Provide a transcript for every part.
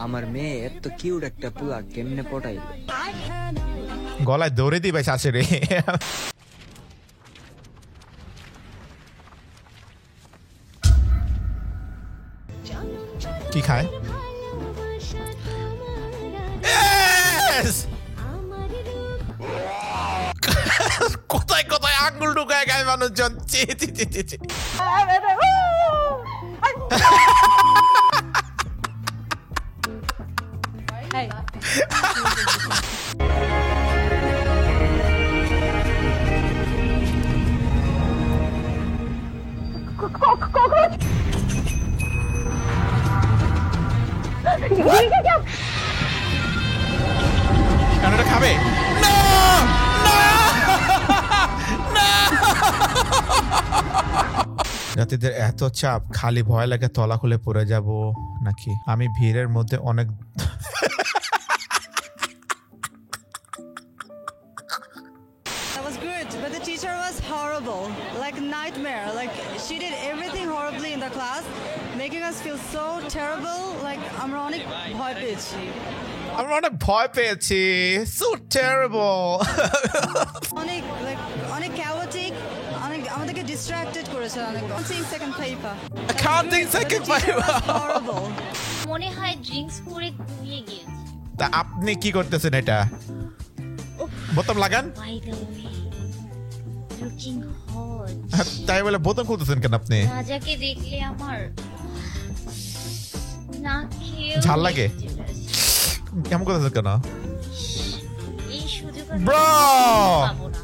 আমার মেয়ে এত কিউট একটা পুলা কেমনে পটাইল গলায় দৌড়ে দিবে শাশুড়ি কি খায় কোথায় কোথায় আঙ্গুল ঢুকায় গায়ে মানুষজন চি চি চি চি চি এটা খাবে না যাত্রীদের এত চাপ খালি ভয় লাগে তলা খুলে পড়ে যাব নাকি আমি ভিড়ের মধ্যে অনেক That was good, but the teacher was horrible, like nightmare. Like she did everything horribly in the class, making us feel so terrible. Like আমরা অনেক ভয় পেয়েছি। আমরা অনেক ভয় পেয়েছি so terrible অনেক chaotic, আমাদেরকে distracted করেছে অনেক। Counting second paper. Counting second paper. Horrible. মনে হয় ড্রিঙ্কস করে ঘুমিয়ে গিয়েছে। তা আপনি কি করতেছেন এটা বোতাম লাগান by the way looking hot তাই বলে বোতাম খুলতেছেন কেন আপনি রাজাকে দেখলে আমার নাকে ঝাল লাগে কেমন করতেছেন কেন এই সুযোগ ব্রো পাবো না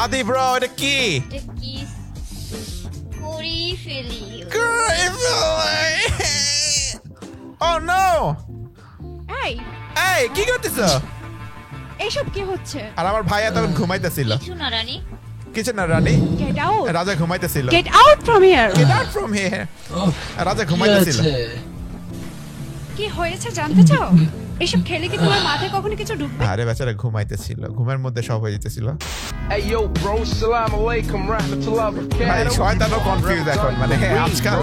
আদি ব্রো এটা কি এটা কিস করি ফেলি Oh no! এই এই কি করতেছো এইসব কি হচ্ছে আর আমার ভাইয়া তখন ঘুমাইতেছিল কিছু না রানী কিছু না রানী গেট আউট রাজা ঘুমাইতেছিল get out from here Get out from here রাজা ঘুমাইতেছিল কি হয়েছে জানতে চাও এইসব খেলে কি তোমার মাথায় কখনো কিছু ঢুকবে আরে বেচারা ঘুমাইতেছিল ঘুমের মধ্যে সব হয়ে যেতেছিল Hey yo bro, salam alaikum rahmatullah ভাই barakatuh. শয়তানও কনফিউজ এখন মানে আজকাল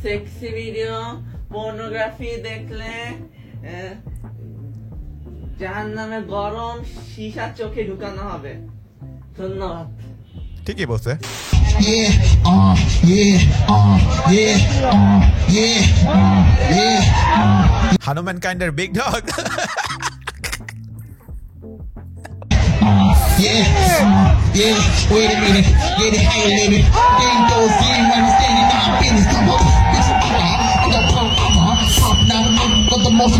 সেক্সি ভিডিও পর্নোগ্রাফি দেখলে জাহান্নামে গরম সীসা চোখে ঢুকানো হবে ধন্যবাদ ঠিকই বলছে Hanuman kind of big dog Wait a minute, get it how you live it. Ain't those things when you stand in my business. Come on, it's a pop now, but the most.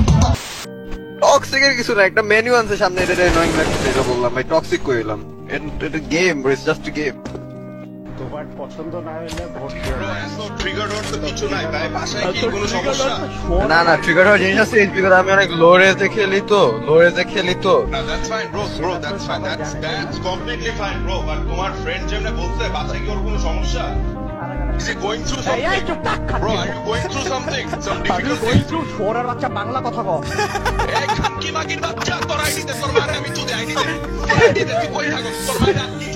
টক্সিকের কিছু না একটা menu আছে সামনে এটা annoying লাগছে এটা বললাম ভাই টক্সিক কইলাম এটা game bro it's just a game তোমার পছন্দ না হলে ভোট দিও না ট্রিগার হওয়ার তো কিছু নাই ভাই বাসায় কি কোনো সমস্যা না না ট্রিগার হওয়ার জিনিস আছে বিকজ আমি অনেক লো রেজে খেলি তো না that's fine bro that's fine that's completely fine bro but তোমার ফ্রেন্ড যেমনে বলছে বাসায় কি ওর কোনো সমস্যা Is he going through something? Bro, are you going through something? Some difficult going through ছোড়ার বাচ্চা বাংলা কথা কও এই খানকি মাগির বাচ্চা তোর আইডি দে তোর মারে আমি চুদে আইডি দে তুই কই থাকস তোর মারে কি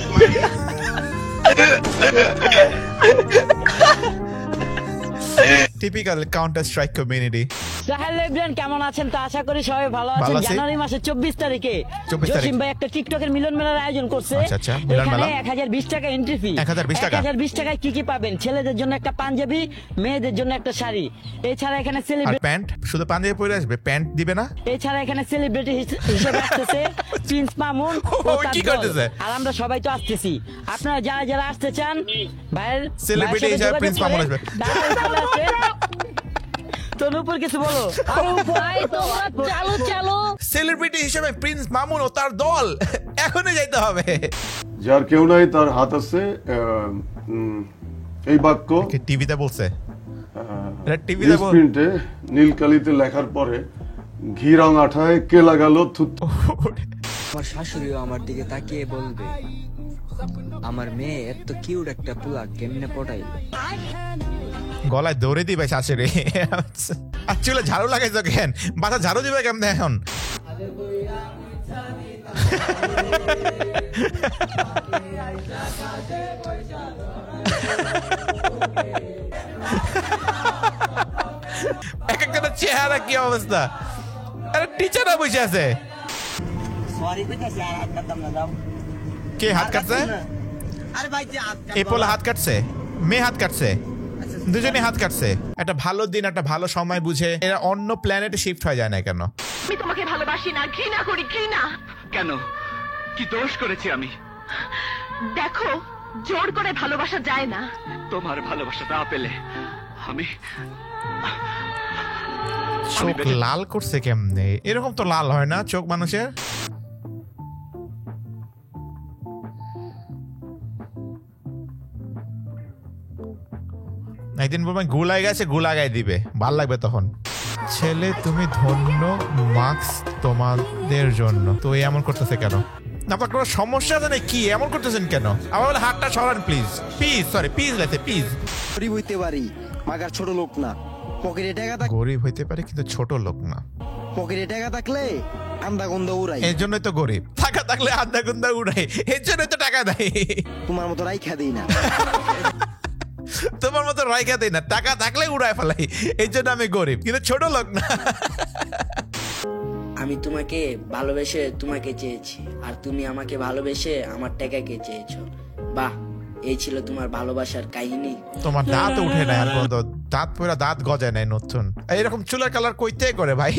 typical counter strike community সাহেল ইব্রাহিম কেমন আছেন তো আশা করি সবাই ভালো আছেন জানুয়ারি মাসের 24 তারিখে জসিম ভাই একটা টিকটকের মিলন মেলার আয়োজন করছে আচ্ছা মিলন মেলা 1020 টাকা এন্ট্রি ফি 1020 টাকায় কি কি পাবেন ছেলেদের জন্য একটা পাঞ্জাবি মেয়েদের জন্য একটা শাড়ি এছাড়া এখানে সেলিব্রিটি আর প্যান্ট শুধু পাঞ্জাবি পরে আসবে প্যান্ট দিবে না এছাড়া এখানে সেলিব্রিটি হিসেবে আসছে প্রিন্স মামুন ও কি করতেছে আর আমরা সবাই তো আসতেছি আপনারা যারা যারা আসতে চান ভাইয়ের সেলিব্রিটি হিসেবে প্রিন্স মামুন আসবে তনুপুর কিছু বলো ভাই তোমরা চালো সেলিব্রিটি হিসেবে প্রিন্স মামুন ও তার দল এখনই যাইতে হবে যার কেউ নাই তার হাত আছে এই বাক্য টিভিতে বলছে এটা টিভিতে প্রিন্টে নীল কালিতে লেখার পরে ঘি রং আঠায় কে লাগালো আমার শাশুড়িও আমার দিকে তাকিয়ে বলবে আমার মেয়ে এত কিউট একটা পুলা কেমনে পটাইল গলায় দৌড়ে দিবে শাশুড়ি আর চুলে ঝাড়ু লাগাইছো কেন বাসা ঝাড়ু দিবে কেমন এখন এক একটা চেহারা কি অবস্থা, আরে টিচাররা বসে আছে। সরি কইতাছি আর হাত কাটতাম না দাও। কে হাত কাটছে? আরে ভাই যে হাত এই পোলা হাত কাটছে, মেয়ে হাত কাটছে, দুজনে হাত কাটছে। একটা ভালো দিন, একটা ভালো সময় বুঝে এরা অন্য প্ল্যানেটে শিফট হয়ে যায় না কেন? আমি তোমাকে ভালোবাসি না, ঘৃণা করি, ঘৃণা। কেন, কি দোষ করেছি আমি? দেখো, জোর করে ভালোবাসা যায় না। তোমার ভালোবাসা না পেলে আমি চোখ লাল করছে কেমনে? এরকম তো লাল হয় না চোখ মানুষের। একদিন বলবেন গুলাই গেছে, গুলাগাই দিবে, ভাল লাগবে তখন। ছেলে তুমি ধন্য, মার্কস তোমাদের জন্য। তো এমন করতেছে কেন? আপনার কোনো সমস্যা আছে না কি? এমন করতেছেন কেন? আমার বলে হাতটা সরান প্লিজ, প্লিজ, সরি, প্লিজ লেতে প্লিজ। গরিব হইতে পারি, মাগার ছোট লোক না। পকেটে টাকা থাকলে, গরিব হইতে পারে কিন্তু ছোট লোক না। পকেটে টাকা থাকলে আন্দা গন্ধা উড়াই, এর জন্যই তো গরিব। টাকা থাকলে আন্দা গন্ধা উড়াই, এর জন্যই তো টাকা দেয়। তোমার মতো রাইখা দিই না। তোমার মতো রাইখা দেয় না, টাকা থাকলে উড়ায় ফেলাই, এই জন্য আমি গরিব কিন্তু ছোট লোক না। আমি তোমাকে ভালোবেসে তোমাকে চেয়েছি, আর তুমি আমাকে ভালোবেসে আমার টাকাকে চেয়েছো। বাহ, এই ছিল তোমার ভালোবাসার কাহিনী। তোমার দাঁত উঠে না আর পর্যন্ত, দাঁত পুরা দাঁত গজায় নাই নতুন। এরকম চুলের কালার কইতে করে ভাই?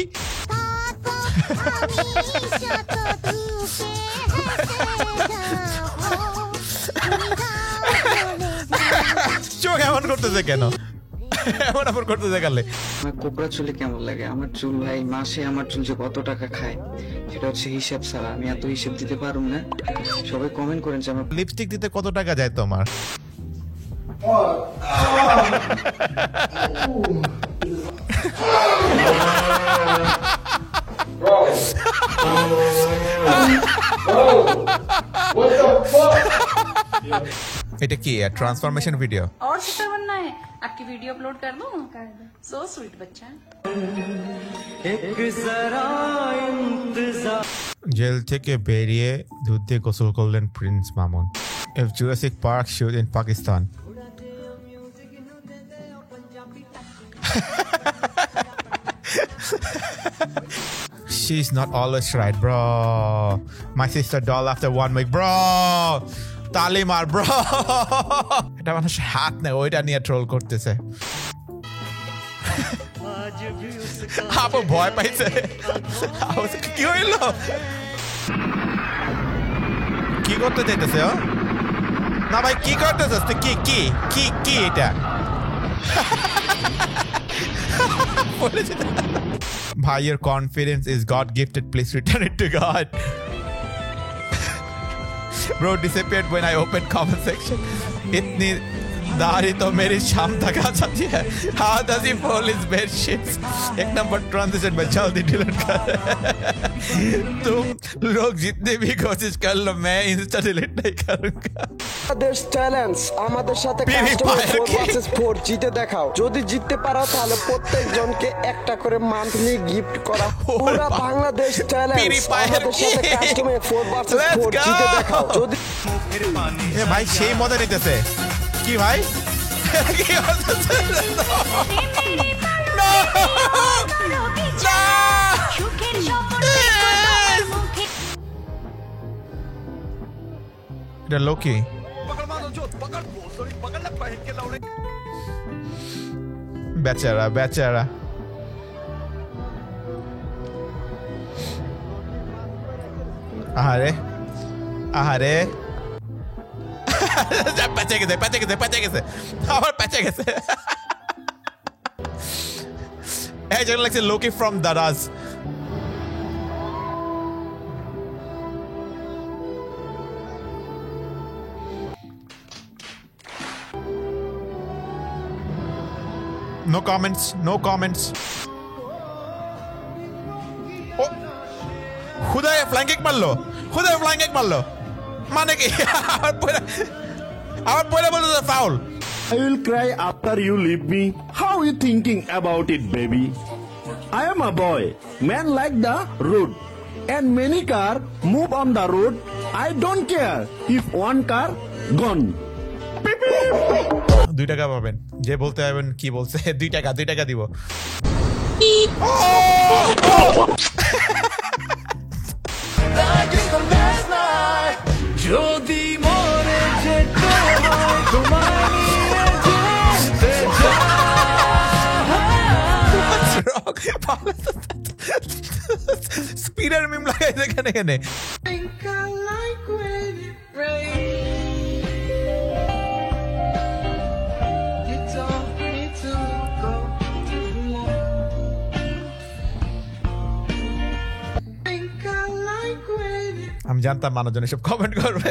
চোখ এমন করতেছে কেন? এমন আবার করতেছে কালে। আমার কোকড়া চুলে কেমন লাগে? আমার চুল ভাই মাসে আমার চুল যে কত টাকা খায় সেটা হচ্ছে হিসাব ছাড়া। আমি এত হিসাব দিতে পারুম না। সবাই কমেন্ট করেন যে আমার লিপস্টিক দিতে কত টাকা যায় তোমার? এটা কি ट्रांसफॉर्मेशन वीडियो? और सुपर बनना है? आपकी वीडियो अपलोड कर दूं? कर दो। सो स्वीट बच्चा। জেল থেকে বেরিয়ে দুধ দিয়ে গোসল করলেন Prince Mamun. If Jurassic Park shoot in Pakistan. She's not always right, bro. My sister doll after 1 week, bro. তালিমার bro, এটা মানুষ হাত নেই, ওইটা নিয়ে ট্রোল করতেছে। আপু ভয় পাইছে, কি হইল? কি করতে চাইতেছে? না ভাই, কি করতেছিস তুই? কি কি কি কি এটা? ভাই, your confidence is God gifted, please return it to God. Bro disappeared when I opened comment section. इतनी दाढ़ी तो मेरी शाम तक आ जाती है. How does he fold his bed sheets? एक नंबर ट्रांजिशन में जल्दी डिलीट कर. तुम लोग जितने भी कोशिश कर लो, मैं इंस्टा डिलीट नहीं करूंगा. আমাদের চ্যালেঞ্জ, আমাদের সাথে কাস্টমার 4 জিতে দেখাও। যদি জিততে পারো তাহলে প্রত্যেকজনকে একটা করে মান্থলি গিফট করা। পুরো বাংলাদেশ চ্যালেঞ্জ, আমাদের সাথে কাস্টমার 4 জিতে দেখাও। যদি এ ভাই সেই মজা নিতেছে কি ভাই? কি হচ্ছে? এটা লোকি বেচারা বেচারা। আহারে আহারে, পেঁচে গেছে পেঁচে গেছে পেঁচে গেছে, আবার পেঁচে গেছে। এই যেন লাগছে লোকি from Daraz. No comments, no comments. Oh, খুদায় ফ্ল্যাঙ্ক কিক মারলো, খুদায় ফ্ল্যাঙ্ক কিক মারলো, মানে কি? আমার পরে বলতে foul. I will cry after you leave me. How you thinking about it, baby? I am a boy. Men like the rude. and many car move on the road. I don't care if one car gone. 2 টাকা পাবেন যে বলতে পারবেন কি বলছে 2 টাকা দিব যদি মরে যেতে হয় তোমায় নিয়ে যেতে স্পিডার মিম লাগাইছে এখানে আমি জানতাম মানুষজন এসব কমেন্ট করবে